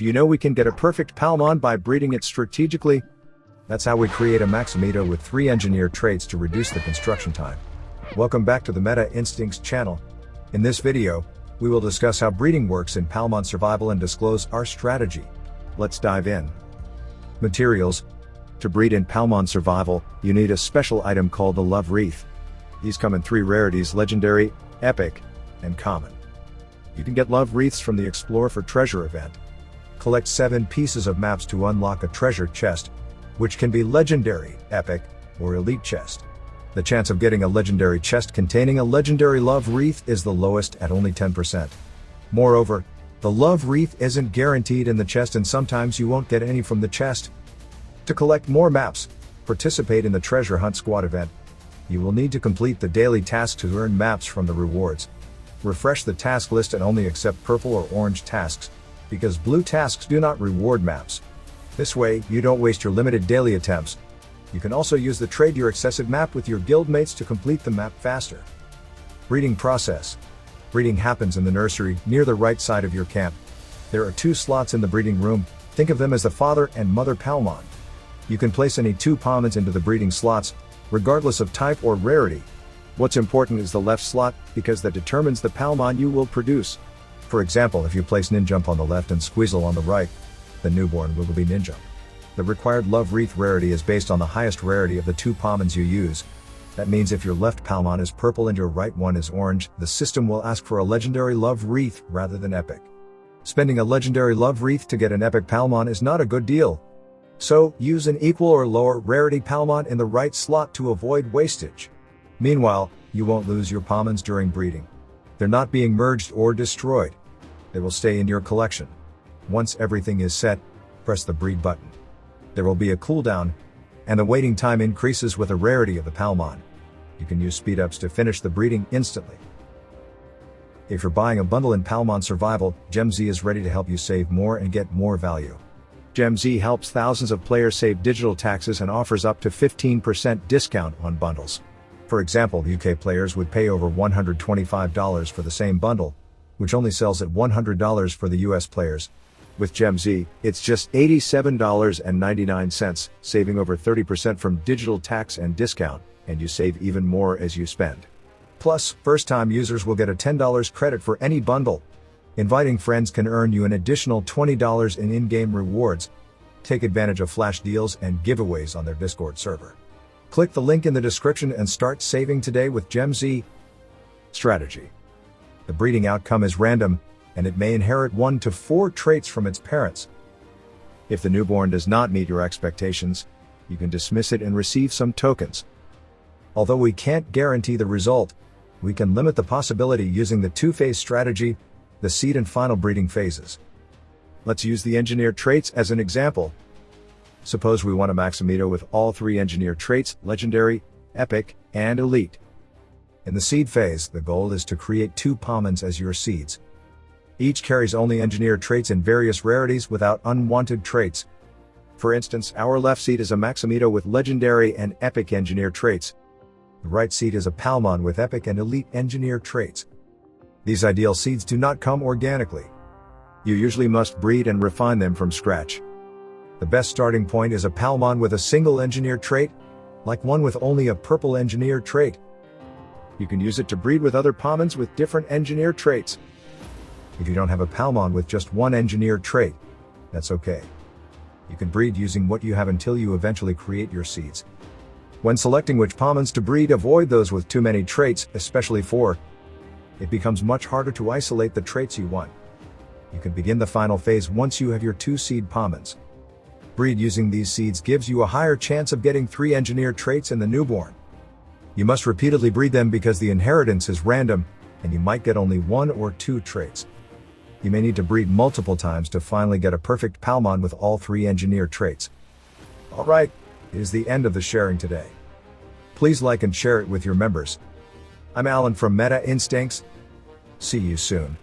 Do you know we can get a perfect Palmon by breeding it strategically? That's how we create a Maximito with 3 engineered traits to reduce the construction time. Welcome back to the Meta Instincts channel. In this video, we will discuss how breeding works in Palmon Survival and disclose our strategy. Let's dive in. Materials. To breed in Palmon Survival, you need a special item called the Love Wreath. These come in 3 rarities: Legendary, Epic, and Common. You can get Love Wreaths from the Explore for Treasure event. Collect 7 pieces of maps to unlock a treasure chest, which can be Legendary, Epic, or Elite chest. The chance of getting a legendary chest containing a legendary Love Wreath is the lowest at only 10%. Moreover, the Love Wreath isn't guaranteed in the chest and sometimes you won't get any from the chest. To collect more maps, participate in the Treasure Hunt Squad event. You will need to complete the daily task to earn maps from the rewards. Refresh the task list and only accept purple or orange tasks, because blue tasks do not reward maps. This way, you don't waste your limited daily attempts. You can also use the Trade Your Excessive map with your guildmates to complete the map faster. Breeding process. Breeding happens in the nursery, near the right side of your camp. There are 2 slots in the breeding room. Think of them as the father and mother Palmon. You can place any 2 Palmons into the breeding slots, regardless of type or rarity. What's important is the left slot, because that determines the Palmon you will produce. For example, if you place Ninjump on the left and Squeezle on the right, the newborn will be Ninjump. The required Love Wreath rarity is based on the highest rarity of the 2 Palmons you use. That means if your left Palmon is purple and your right one is orange, the system will ask for a legendary Love Wreath rather than Epic. Spending a legendary Love Wreath to get an Epic Palmon is not a good deal. So, use an equal or lower rarity Palmon in the right slot to avoid wastage. Meanwhile, you won't lose your Palmons during breeding. They're not being merged or destroyed. They will stay in your collection. Once everything is set, press the breed button. There will be a cooldown, and the waiting time increases with the rarity of the Palmon. You can use speed-ups to finish the breeding instantly. If you're buying a bundle in Palmon Survival, GemZ is ready to help you save more and get more value. GemZ helps thousands of players save digital taxes and offers up to 15% discount on bundles. For example, UK players would pay over $125 for the same bundle, which only sells at $100 for the US players. With GemZ, it's just $87.99, saving over 30% from digital tax and discount, and you save even more as you spend. Plus, first-time users will get a $10 credit for any bundle. Inviting friends can earn you an additional $20 in in-game rewards. Take advantage of flash deals and giveaways on their Discord server. Click the link in the description and start saving today with GemZ. Strategy. The breeding outcome is random, and it may inherit 1 to 4 traits from its parents. If the newborn does not meet your expectations, you can dismiss it and receive some tokens. Although we can't guarantee the result, we can limit the possibility using the 2-phase strategy, the seed and final breeding phases. Let's use the engineered traits as an example. Suppose we want a Maximito with all 3 engineered traits: Legendary, Epic, and Elite. In the seed phase, the goal is to create 2 Palmons as your seeds. Each carries only engineered traits in various rarities without unwanted traits. For instance, our left seed is a Maximito with Legendary and Epic engineered traits. The right seed is a Palmon with Epic and Elite engineered traits. These ideal seeds do not come organically. You usually must breed and refine them from scratch. The best starting point is a Palmon with a single engineered trait, like one with only a purple engineered trait. You can use it to breed with other Palmons with different engineered traits. If you don't have a Palmon with just one engineered trait, that's okay. You can breed using what you have until you eventually create your seeds. When selecting which Palmons to breed, avoid those with too many traits, especially 4. It becomes much harder to isolate the traits you want. You can begin the final phase once you have your 2 seed Palmons. Breed using these seeds gives you a higher chance of getting 3 engineered traits in the newborn. You must repeatedly breed them because the inheritance is random, and you might get only 1 or 2 traits. You may need to breed multiple times to finally get a perfect Palmon with all 3 engineered traits. Alright, it is the end of the sharing today. Please like and share it with your members. I'm Alan from Meta Instincts. See you soon.